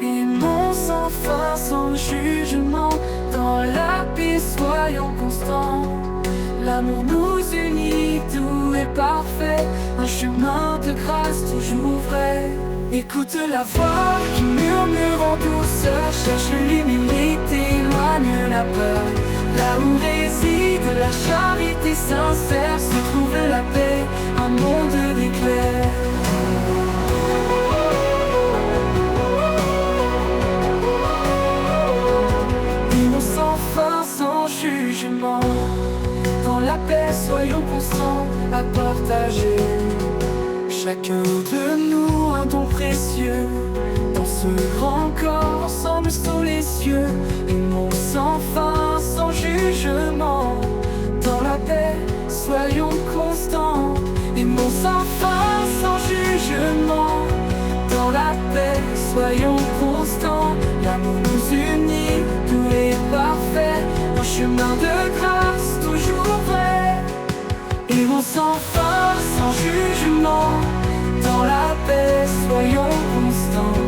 Aimons sans fin, sans jugement, dans la paix soyons constants. L'amour nous unit, tout est parfait, un chemin de grâce toujours vrai. Écoute la voix qui murmure en douceur, cherche l'humilité, éloigne la peur. Là où réside la charité sincère, se trouve la paix, un monde d'éclairs. Aimons sans fin, sans jugement, dans la paix soyons constants à partager. Chacun de nous un don précieux, dans ce grand corps ensemble sous les cieux. Aimons sans fin, sans jugement, dans la paix soyons constants. Aimons sans fin, sans jugement, dans la paix soyons constants. L'amour nous unit, tout est parfait, un chemin de grâce toujours vrai. Aimons sans fin, sans jugement, dans la paix soyons constants.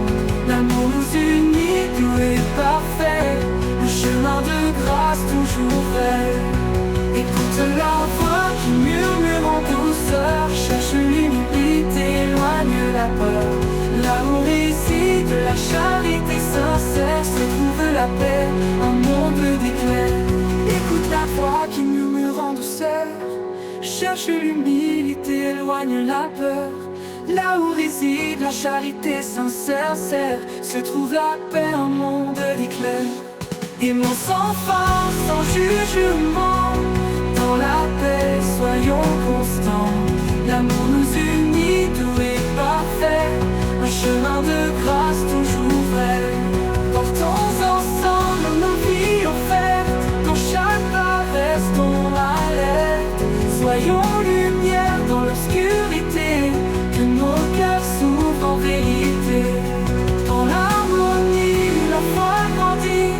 L'amour nous unit, tout est parfait, un chemin de grâce toujours vrai. Écoute la voix qui murmure en douceur, cherche l'humilité, éloigne la peur. Là où réside la charité sincère, se trouve la paix, un monde d'éclairs. Écoute la voix qui murmure en douceur, cherche l'humilité, éloigne la peur. Là où réside la charité sincère, se trouve la paix, un monde d'éclairs. Aimons sans fin, sans jugement, dans la paix soyons constants. L'amour nous unit, tout est parfait, un chemin de grâce toujours vrai. Portons ensemble nos vies offertes, dans chaque pas restons alertes. Soyons lumière dans l'obscurité, que nos cœurs s'ouvrent en vérité. Dans l'harmonie, la foi grandit,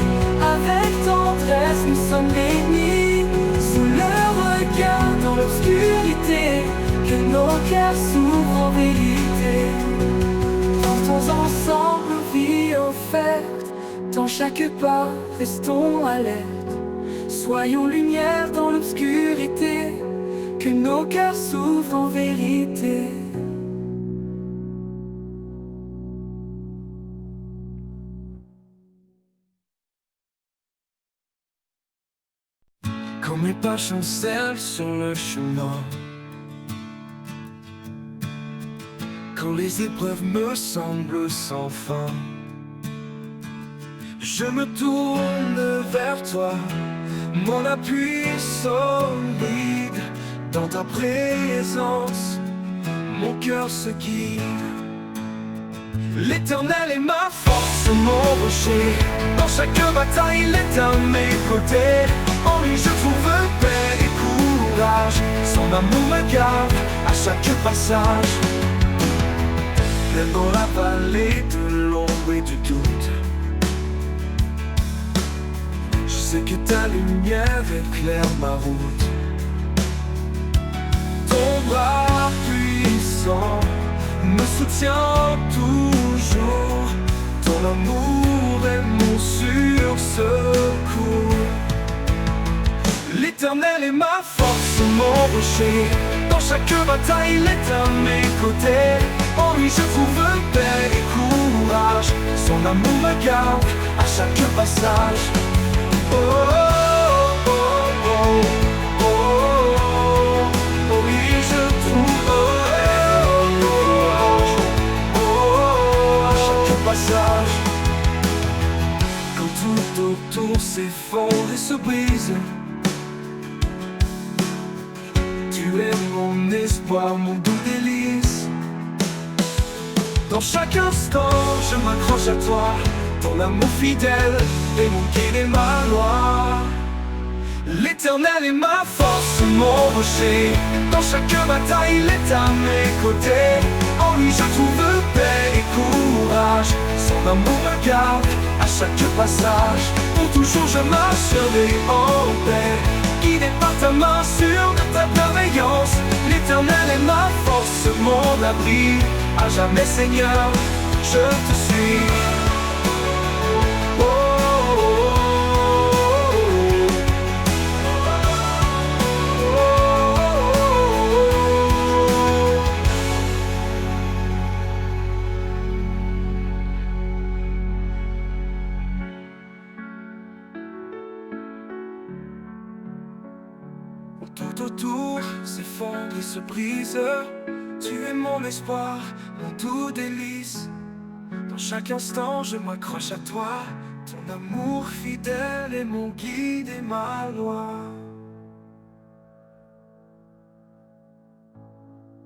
avec tendresse nous sommes bénis. Sous le regard dans l'obscurité, que nos cœurs s'ouvrent en vérité. Portons ensemble nos vies offertes, dans chaque pas restons alertes. Soyons lumière dans l'obscurité, que nos cœurs s'ouvrent en vérité. Quand mes pas chancellent sur le chemin, quand les épreuves me semblent sans fin, je me tourne vers toi, mon appui solide. Dans ta présence, mon cœur se guide. L'Éternel est ma force, mon rocher. Dans chaque bataille, il est à mes côtés. En lui je trouve paix et courage. Son amour me garde à chaque passage. Même dans la vallée de l'ombre et du doute, je sais que ta lumière éclaire ma route. Ton bras puissant me soutient toujours. Ton amour est mon sûr secours. L'Éternel est ma force, mon rocher. Dans chaque bataille, il est à mes côtés. En lui je trouve paix et courage. Son amour me garde à chaque passage. Oh, oh, oh, oh, oh, oh, oh, oui, je trouve courage. Oh, oh, à chaque passage. Quand tout autour s'effondre et se brise, tu es mon espoir, mon doux délice. Dans chaque instant, je m'accroche à toi. Ton amour fidèle est mon guide et ma loi. L'Éternel est ma force, mon rocher. Dans chaque bataille, il est à mes côtés. En lui je trouve paix et courage. Son amour me garde à chaque passage. Pour toujours je marcherai en paix, guidé par ta main sûre de ta bienveillance. L'Éternel est ma force, mon abri. À jamais Seigneur, je te suis. Oh, oh, tout autour s'effondre et se brise. Tu es mon espoir, mon doux délice. Dans chaque instant je m'accroche à toi. Ton amour fidèle est mon guide et ma loi.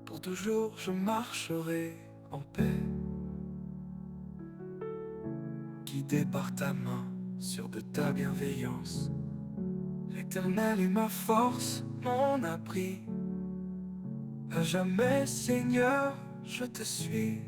Pour toujours je marcherai en paix, guidé par ta main, sûr de ta bienveillance. L'Éternel est ma force, mon abri. À jamais Seigneur, je te suis.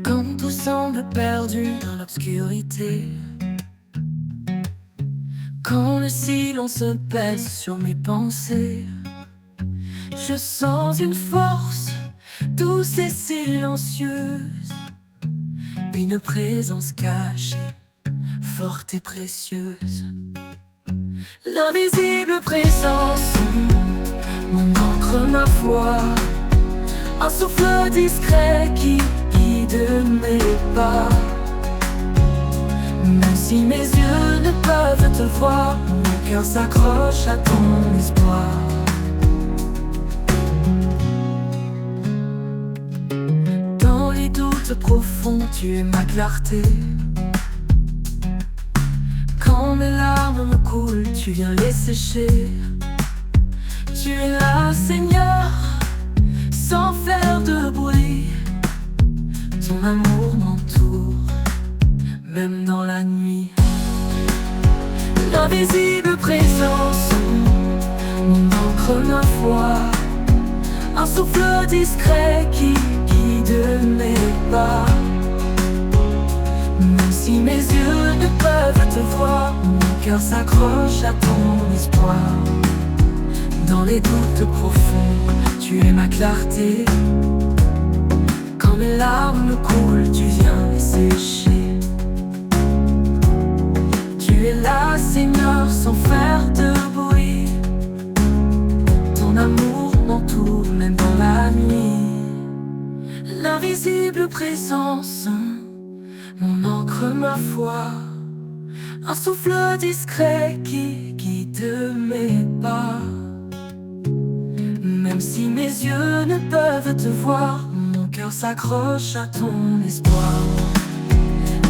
Quand tout semble perdu dans l'obscurité, quand le silence pèse sur mes pensées, je sens une force douce et silencieuse, une présence cachée, forte et précieuse. L'invisible présence, mon encre, ma foi, un souffle discret qui guide mes pas. Même si mes yeux ne peuvent te voir, mon cœur s'accroche à ton espoir. Dans les doutes profonds, tu es ma clarté. Quand mes larmes me coulent, tu viens les sécher. Tu es là, Seigneur, sans faire de bruit. Ton amour m'entoure, même dans la nuit. L'invisible présence, mon encre, ma foi, un souffle discret qui guide mes pas. Même si mes yeux ne peuvent te voir, mon cœur s'accroche à ton espoir. Dans les doutes profonds, tu es ma clarté. Quand mes larmes coulent, tu viens les sécher. Tu es là, Seigneur, sans faire de bruit. Ton amour m'entoure, même dans la nuit. L'invisible présence, mon encre, ma foi, un souffle discret qui guide mes pas. Même si mes yeux ne peuvent te voir, mon cœur s'accroche à ton espoir.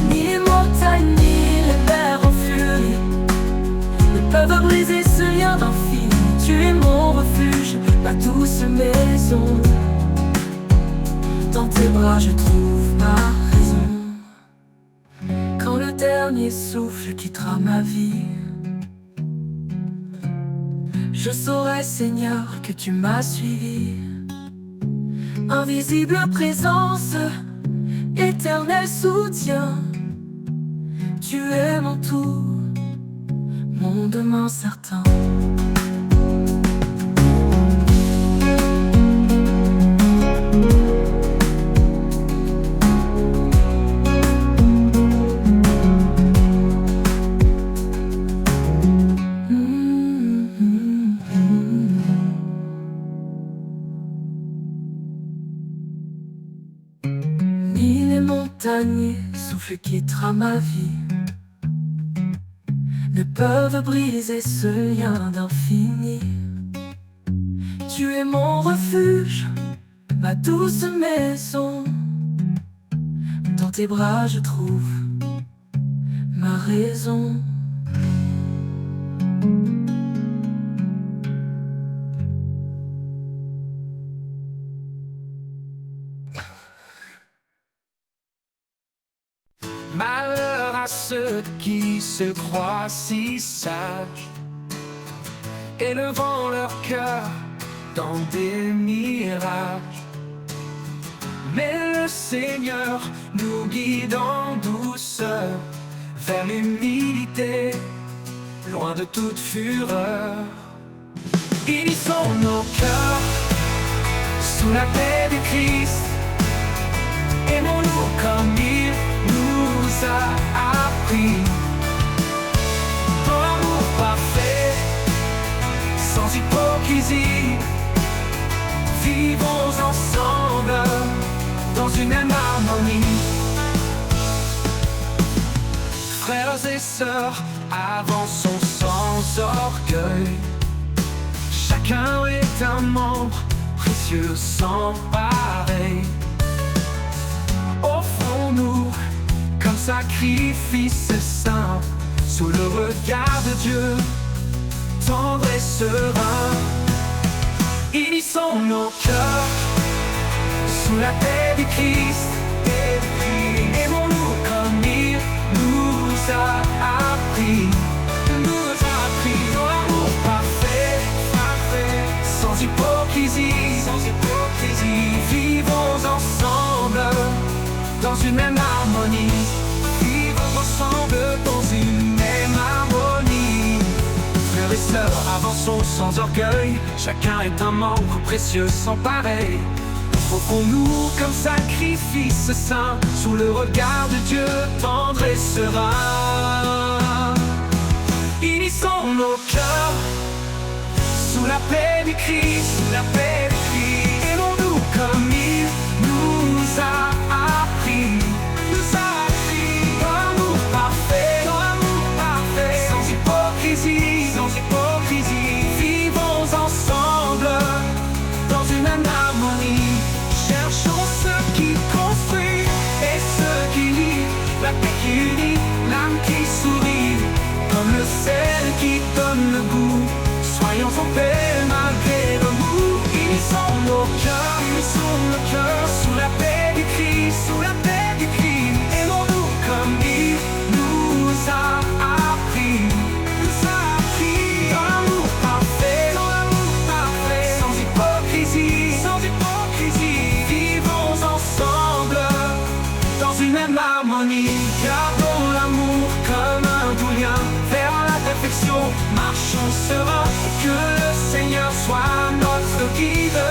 Ni les montagnes, ni les mers en furie ne peuvent briser ce lien d'infini. Tu es mon refuge, ma douce maison. Dans tes bras je trouve ma raison. dernier souffle quittera ma vie, je saurai, Seigneur, que tu m'as suivi. Invisible présence, éternel soutien, tu es mon tout, mon demain certain. Ni les montagnes, souffle quittera ma vie, ne peuvent briser ce lien d'infini. Tu es mon refuge, ma douce maison. Dans tes bras je trouve ma raison. Malheur à ceux qui se croient si sages, élevant leur cœur dans des mirages. Mais le Seigneur nous guide en douceur vers l'humilité, loin de toute fureur. Unissons nos cœurs sous la paix du Christ, aimons-nous comme il nous a appris. Dans l'amour parfait, sans hypocrisie, vivons ensemble dans une même harmonie. Frères et sœurs, avançons sans orgueil. Chacun est un membre précieux sans pareil. Offrons-nous comme sacrifice saint, sous le regard de Dieu, tendre et serein. Unissons nos cœurs sous la paix du Christ. Aimons-nous comme il nous a appris. Dans l'amour parfait, sans hypocrisie, vivons ensemble dans une même harmonie. Vivons ensemble dans une même harmonie. Frères et sœurs, avançons sans orgueil. Chacun est un membre précieux sans pareil. Offrons-nous comme sacrifice saint, sous le regard de Dieu, tendre et serein. Unissons nos cœurs sous la paix du Christ, Aimons-nous comme il nous a appris. Dans l'amour parfait, sans hypocrisie, vivons ensemble dans une même harmonie. Cherchons ce qui construit et ce qui lie, la paix qui unit, l'âme qui sourit, comme le sel qui donne le goût. Soyons en paix malgré le mou. Unissons nos cœurs sous la paix du Christ, Aimons-nous comme il nous a appris. Dans l'amour parfait, sans hypocrisie, vivons ensemble dans une même harmonie. Gardons l'amour comme un doux lien vers la perfection. Marchons sereins, que le Seigneur soit notre guide.